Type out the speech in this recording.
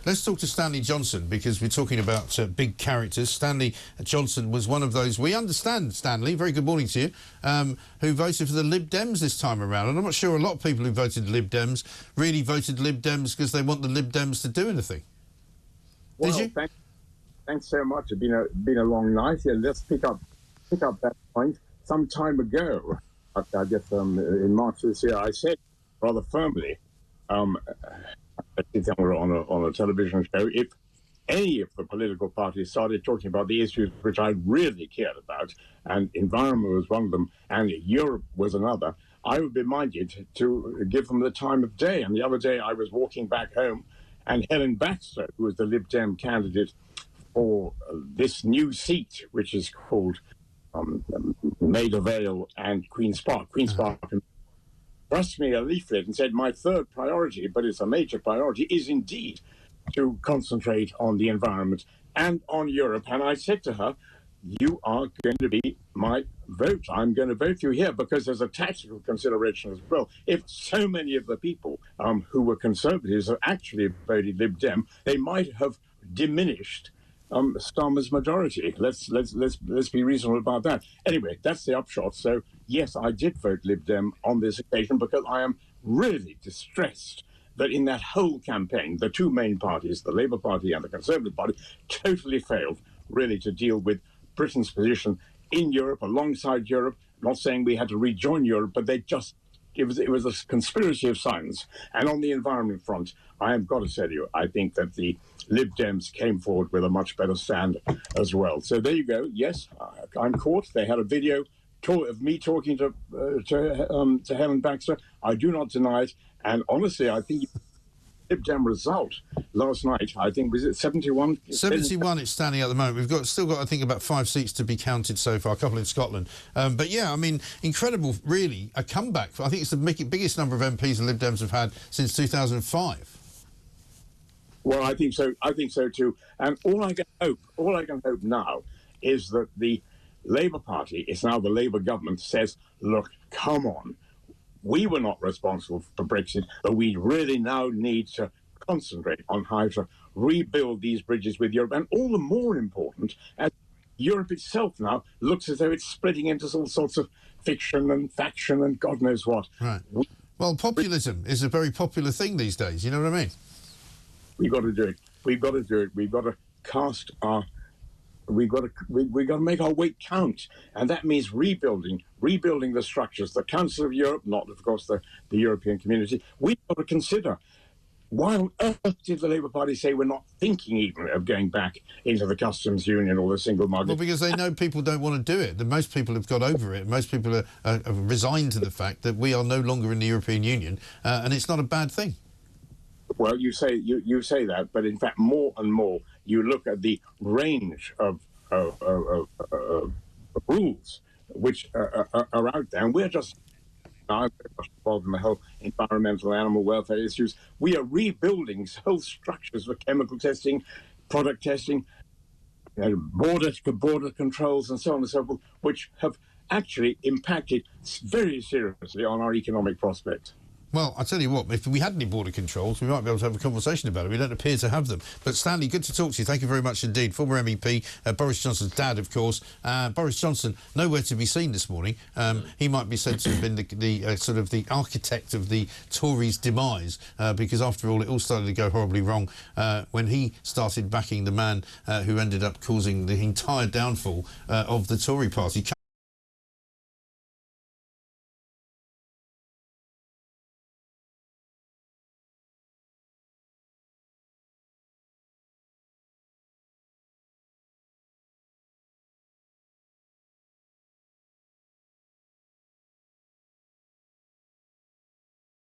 Let's talk to Stanley Johnson, because we're talking about big characters. Stanley Johnson was one of those, we understand, Stanley, very good morning to you, who voted for the Lib Dems this time around. And I'm not sure a lot of people who voted Lib Dems really voted Lib Dems because they want the Lib Dems to do anything. Well, did you? Thanks so much. It's been a long night. Yeah, let's pick up that point. Some time ago, I guess in March this year, I said rather firmly, on a television show, if any of the political parties started talking about the issues which I really cared about, and environment was one of them, and Europe was another, I would be minded to give them the time of day. And the other day I was walking back home, and Helen Baxter, who was the Lib Dem candidate for this new seat, which is called Maida Vale and Queen's Park. Queen's Park thrust me a leaflet and said, my third priority, but it's a major priority, is indeed to concentrate on the environment and on Europe. And I said to her, you are going to be my vote. I'm going to vote you here, because there's a tactical consideration as well. If so many of the people who were conservatives have actually voted Lib Dem, they might have diminished Starmer's majority. Let's be reasonable about that. Anyway, that's the upshot. So yes, I did vote Lib Dem on this occasion, because I am really distressed that in that whole campaign, the two main parties, the Labour Party and the Conservative Party, totally failed really to deal with Britain's position in Europe, alongside Europe. I'm not saying we had to rejoin Europe, but they just, it was a conspiracy of silence. And on the environment front, I have got to tell you, I think that the Lib Dems came forward with a much better stand as well. So there you go. Yes, I'm caught. They had a video of me talking to Helen Baxter. I do not deny it. And honestly, I think Lib Dem result last night, I think, was it 71? 71 it's standing at the moment. We've still got, I think, about 5 seats to be counted so far, a couple in Scotland. But yeah, I mean, incredible, really, a comeback. I think it's the biggest number of MPs the Lib Dems have had since 2005. Well, I think so. I think so too. And all I can hope now is that the Labour Party, it's now the Labour government, says, look, come on. We were not responsible for Brexit, but we really now need to concentrate on how to rebuild these bridges with Europe. And all the more important, as Europe itself now looks as though it's splitting into all sorts of fiction and faction and God knows what. Right. Well, populism is a very popular thing these days, you know what I mean? We've got to do it. We've got to do it. We've got to cast our... We've got to make our weight count, and that means rebuilding the structures. The Council of Europe, not of course the European Community. We've got to consider, why on earth did the Labour Party say we're not thinking even of going back into the customs union or the single market? Well, because they know people don't want to do it. That most people have got over it. Most people are resigned to the fact that we are no longer in the European Union, and it's not a bad thing. Well, you say that, but in fact, more and more, you look at the range of rules which are out there, and we're just involved in the whole environmental animal welfare issues. We are rebuilding whole structures for chemical testing, product testing, border controls, and so on and so forth, which have actually impacted very seriously on our economic prospects. Well, I tell you what, if we had any border controls, we might be able to have a conversation about it. We don't appear to have them. But Stanley, good to talk to you. Thank you very much indeed. Former MEP, Boris Johnson's dad, of course. Boris Johnson, nowhere to be seen this morning. He might be said to have been the sort of the architect of the Tories' demise, because after all, it all started to go horribly wrong when he started backing the man who ended up causing the entire downfall of the Tory party.